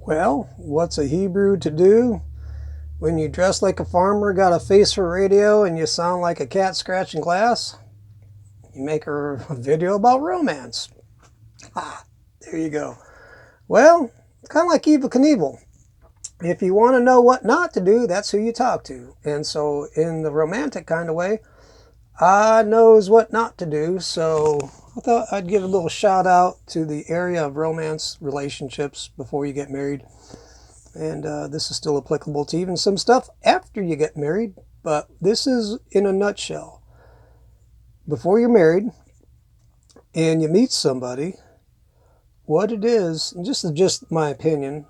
Well, what's a Hebrew to do when you dress like a farmer, got a face for radio, and you sound like a cat scratching glass? You make a video about romance. Ah, there you go. Well, it's kind of like Evel Knievel. If you want to know what not to do, that's who you talk to. And so, in the romantic kind of way, I knows what not to do. So, I thought I'd give a little shout out to the area of romance relationships before you get married. And this is still applicable to even some stuff after you get married. But this is in a nutshell. Before you're married and you meet somebody, what it is, and just my opinion,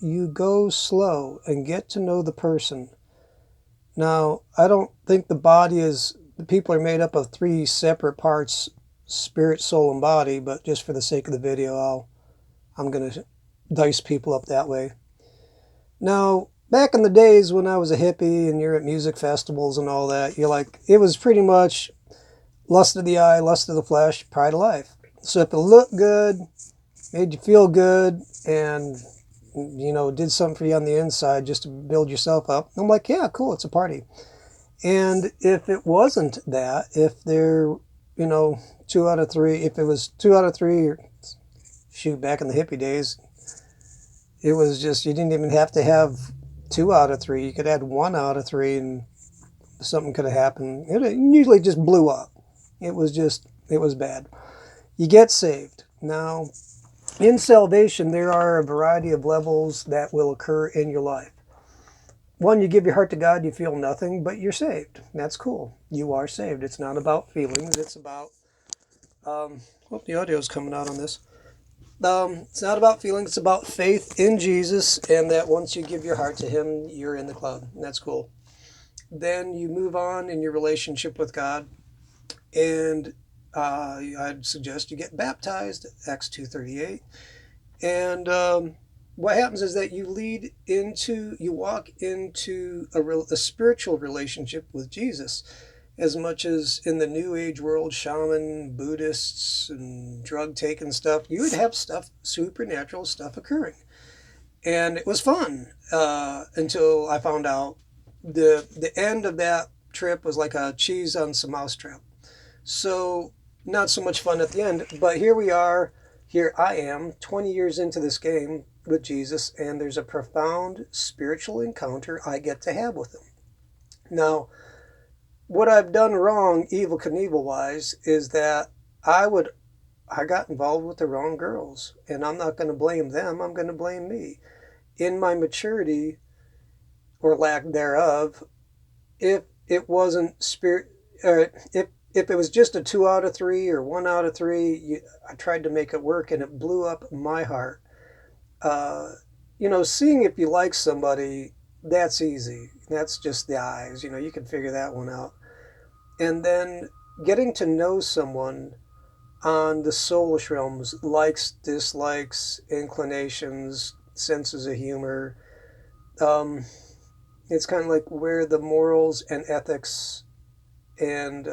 you go slow and get to know the person. Now, I don't think the people are made up of three separate parts: spirit, soul, and body. But just for the sake of the video, I'm going to dice people up that way. Now, back in the days when I was a hippie and you're at music festivals and all that, it was pretty much lust of the eye, lust of the flesh, pride of life. So if it looked good, made you feel good, and did something for you on the inside just to build yourself up, I'm like, yeah, cool, it's a party. And if it wasn't that, if two out of three, if it was 2 out of 3, or shoot, back in the hippie days, it was just, you didn't even have to have 2 out of 3. You could add 1 out of 3 and something could have happened. It usually just blew up. It was bad. You get saved. Now, in salvation, there are a variety of levels that will occur in your life. One, you give your heart to God, you feel nothing, but you're saved. That's cool. You are saved. It's not about feelings. It's about, hope the audio's coming out on this. It's not about feelings. It's about faith in Jesus, and that once you give your heart to Him, you're in the club. And that's cool. Then you move on in your relationship with God, and I'd suggest you get baptized, Acts 2:38. And what happens is that you walk into a spiritual relationship with Jesus. As much as in the New Age world, shaman, Buddhists, and drug taking stuff, you would have supernatural stuff occurring. And it was fun until I found out the end of that trip was like a cheese on some mousetrap. So not so much fun at the end, but here we are. Here I am, 20 years into this game with Jesus, and there's a profound spiritual encounter I get to have with Him. Now, what I've done wrong, Evel Knievel wise, is that I got involved with the wrong girls, and I'm not going to blame them. I'm going to blame me. In my maturity, or lack thereof, if it wasn't spirit, or if it was just a 2 out of 3 or 1 out of 3, I tried to make it work, and it blew up my heart. Seeing if you like somebody, that's easy. That's just the eyes. You can figure that one out. And then getting to know someone on the soulish realms, likes, dislikes, inclinations, senses of humor. It's kind of like where the morals and ethics and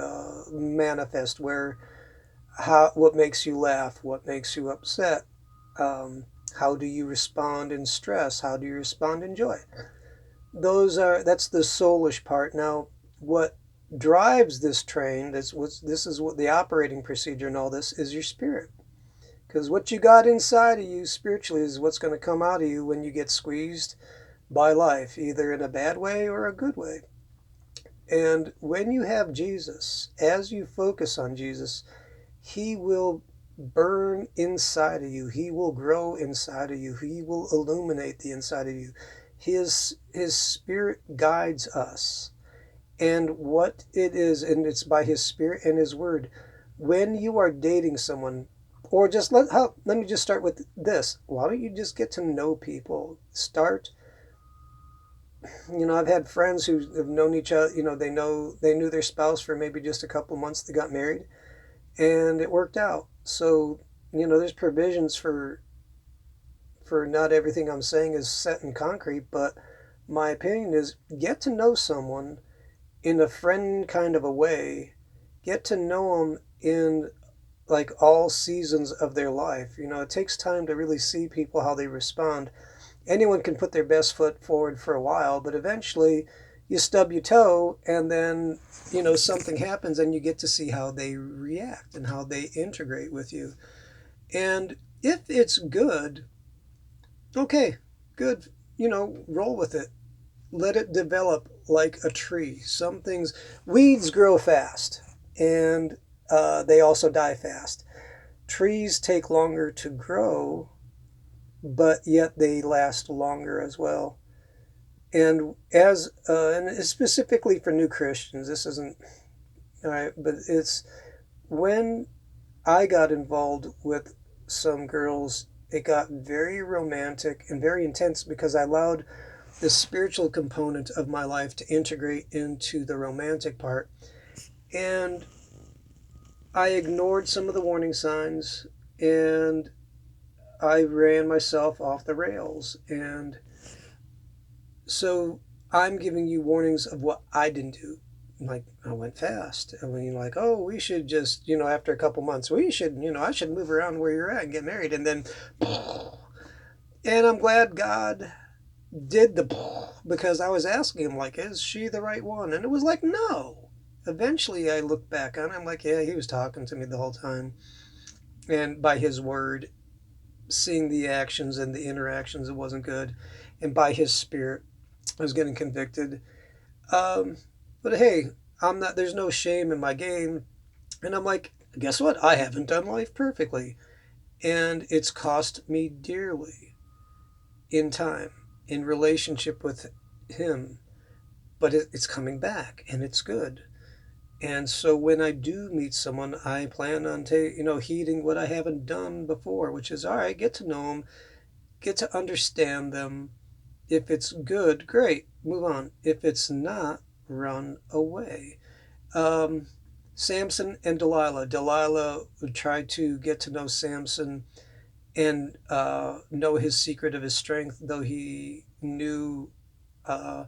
manifest, what makes you laugh, what makes you upset, how do you respond in stress, how do you respond in joy. That's the soulish part. Now, what drives this train, this is what the operating procedure and all this is, your spirit. Because what you got inside of you spiritually is what's going to come out of you when you get squeezed by life, either in a bad way or a good way. And when you have Jesus, as you focus on Jesus, He will burn inside of you. He will grow inside of you. He will illuminate the inside of you. His Spirit guides us. And what it is, and it's by His Spirit and His Word. When you are dating someone, or just let me just start with this. Why don't you just get to know people? I've had friends who have known each other. They knew their spouse for maybe just a couple months. They got married, and it worked out. So there's provisions for not everything I'm saying is set in concrete, but my opinion is get to know someone in a friend kind of a way. Get to know them in like all seasons of their life. It takes time to really see people how they respond. Anyone can put their best foot forward for a while, but eventually you stub your toe and then, something happens and you get to see how they react and how they integrate with you. And if it's good, okay, good, roll with it. Let it develop like a tree. Some things, weeds grow fast and they also die fast. Trees take longer to grow, but yet they last longer as well. And specifically for new Christians, this isn't all right, but it's when I got involved with some girls, it got very romantic and very intense because I allowed the spiritual component of my life to integrate into the romantic part. And I ignored some of the warning signs and I ran myself off the rails. And so I'm giving you warnings of what I didn't do. Like, I went fast. I mean, like, oh, we should just, after a couple months, I should move around where you're at and get married. And then, and I'm glad God did because I was asking him, like, is she the right one? And it was like, no. Eventually I looked back on it, I'm like, yeah, he was talking to me the whole time. And by his word, seeing the actions and the interactions, it wasn't good. And by his spirit, I was getting convicted. Um, but hey, there's no shame in my game. And I'm like, guess what? I haven't done life perfectly. And it's cost me dearly in time, in relationship with him. But it's coming back and it's good. And so when I do meet someone, I plan on heeding what I haven't done before, which is all right, get to know them, get to understand them. If it's good, great, move on. If it's not, run away. Um, Samson and Delilah. Delilah tried to get to know Samson and know his secret of his strength, though he knew uh,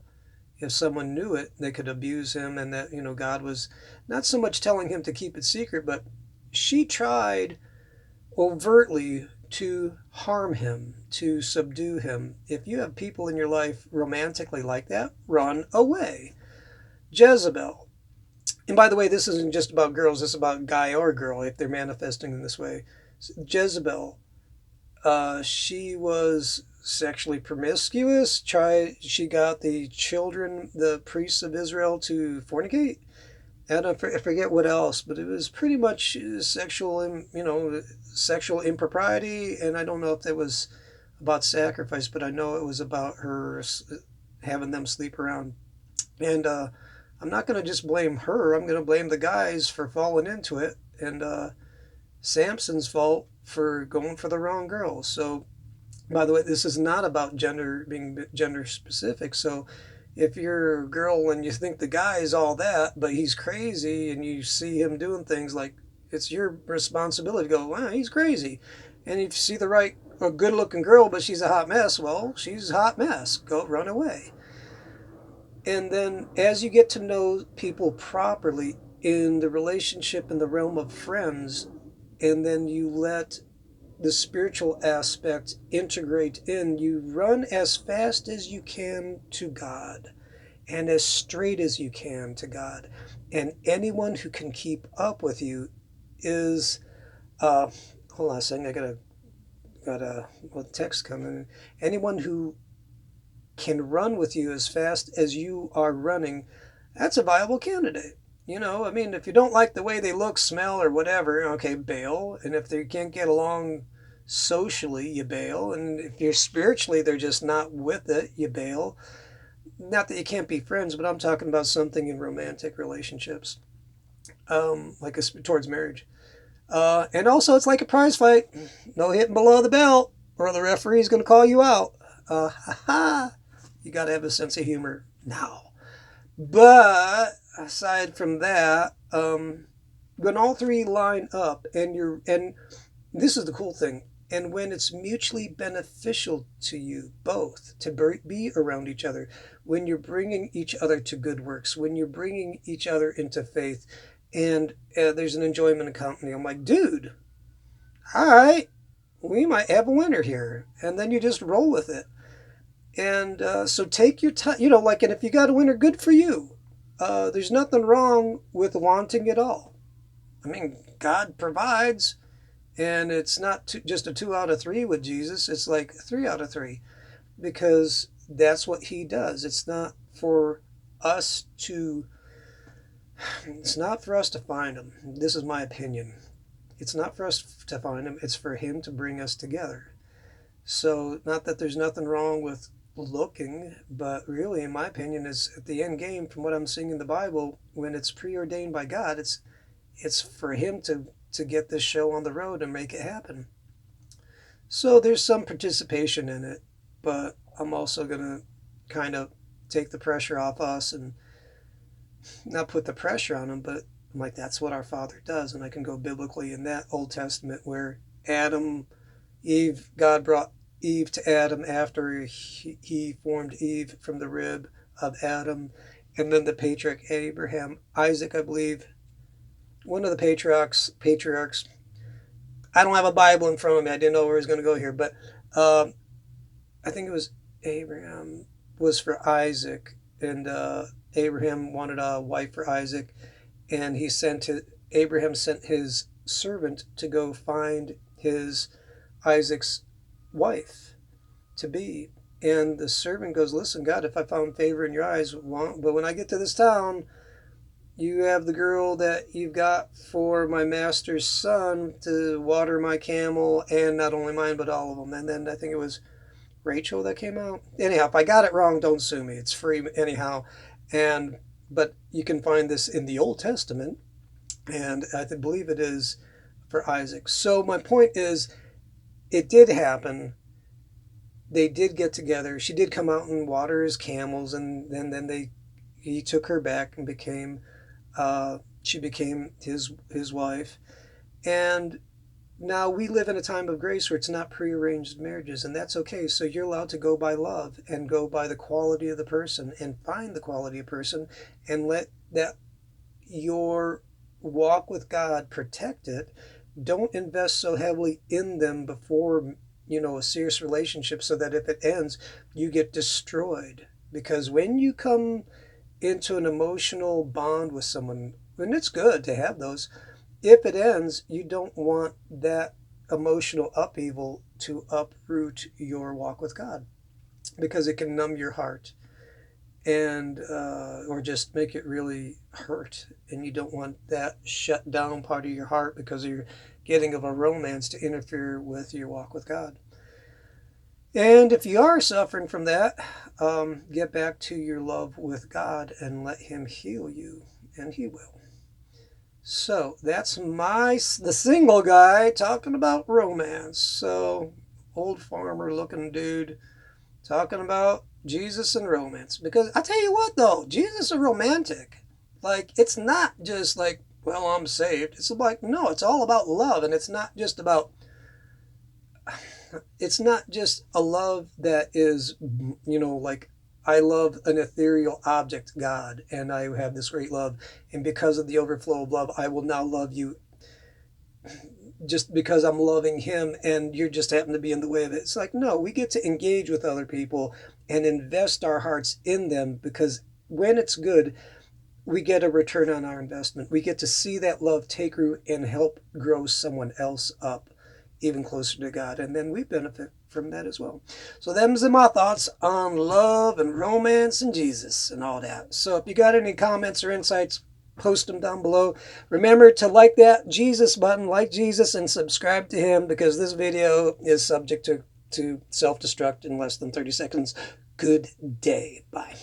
if someone knew it, they could abuse him, and that, God was not so much telling him to keep it secret, but she tried overtly to harm him, to subdue him. If you have people in your life romantically like that, run away. Jezebel. And by the way, this isn't just about girls, this is about guy or girl if they're manifesting in this way. Jezebel, she was sexually promiscuous. She got the children, the priests of Israel, to fornicate. And I forget what else, but it was pretty much sexual impropriety. And I don't know if that was about sacrifice, but I know it was about her having them sleep around. And I'm not going to just blame her. I'm going to blame the guys for falling into it, and Samson's fault for going for the wrong girl. So, by the way, this is not about being gender specific. So, if you're a girl and you think the guy is all that, but he's crazy, and you see him doing things, like, it's your responsibility to go, wow, he's crazy. And if you see a good looking girl, but she's a hot mess, well, she's a hot mess. Go run away. And then as you get to know people properly in the relationship in the realm of friends, and then you let the spiritual aspect integrate in, you run as fast as you can to God and as straight as you can to God. And anyone who can keep up with you is, hold on a second, I got a text coming. Anyone who can run with you as fast as you are running, that's a viable candidate. I mean, if you don't like the way they look, smell, or whatever, okay, bail. And if they can't get along socially, you bail. And if you're spiritually, they're just not with it, you bail. Not that you can't be friends, but I'm talking about something in romantic relationships, towards marriage. And also, it's like a prize fight. No hitting below the belt, or the referee's going to call you out. Ha ha. You got to have a sense of humor now. But aside from that, when all three line up and this is the cool thing, and when it's mutually beneficial to you both to be around each other, when you're bringing each other to good works, when you're bringing each other into faith, and there's an enjoyment of company. I'm like, dude, all right, we might have a winner here. And then you just roll with it. And so take your time, like, and if you got a winner, good for you. There's nothing wrong with wanting it all. I mean, God provides, and it's not just a 2 out of 3 with Jesus. It's like 3 out of 3, because that's what he does. It's not for us to find him. This is my opinion. It's not for us to find him. It's for him to bring us together. So, not that there's nothing wrong with looking, but really, in my opinion, is at the end game, from what I'm seeing in the Bible, when it's preordained by God, it's for him to get this show on the road and make it happen. So there's some participation in it, but I'm also going to kind of take the pressure off us and not put the pressure on him, but I'm like, that's what our Father does. And I can go biblically in that Old Testament where God brought Eve to Adam after he formed Eve from the rib of Adam. And then the patriarch Abraham, Isaac, I believe, one of the patriarchs, I don't have a Bible in front of me. I didn't know where I was going to go here, but I think it was Abraham was for Isaac, and Abraham wanted a wife for Isaac, and Abraham sent his servant to go find Isaac's wife to be. And the servant goes, listen, God, if I found favor in your eyes, but when I get to this town, you have the girl that you've got for my master's son to water my camel, and not only mine, but all of them. And then I think it was Rachel that came out. Anyhow, if I got it wrong, don't sue me. It's free anyhow. But you can find this in the Old Testament, and I believe it is for Isaac. So my point is, it did happen. They did get together. She did come out and water his camels, and then he took her back and she became his wife. And now we live in a time of grace where it's not prearranged marriages, and that's okay. So you're allowed to go by love and go by the quality of the person and find the quality of person, and let that your walk with God protect it. Don't invest so heavily in them before a serious relationship, so that if it ends, you get destroyed. Because when you come into an emotional bond with someone, and it's good to have those, if it ends, you don't want that emotional upheaval to uproot your walk with God, because it can numb your heart and or just make it really hurt, and you don't want that shut down part of your heart because you're getting of a romance to interfere with your walk with God. And if you are suffering from that, get back to your love with God and let him heal you, and he will. So that's the single guy talking about romance. So old farmer looking dude talking about Jesus and romance. Because I tell you what though, Jesus is romantic. Like, it's not just like, well, I'm saved. It's like, no, it's all about love. And it's not just a love that is, like, I love an ethereal object, God, and I have this great love. And because of the overflow of love, I will now love you just because I'm loving him, and you just happen to be in the way of it. It's like, no, we get to engage with other people and invest our hearts in them, because when it's good, we get a return on our investment. We get to see that love take root and help grow someone else up even closer to God, and then we benefit from that as well. So them's my thoughts on love and romance and Jesus and all that. So if you got any comments or insights, post them down below. Remember to like that Jesus button, like Jesus, and subscribe to him, because this video is subject to self-destruct in less than 30 seconds. Good day. Bye.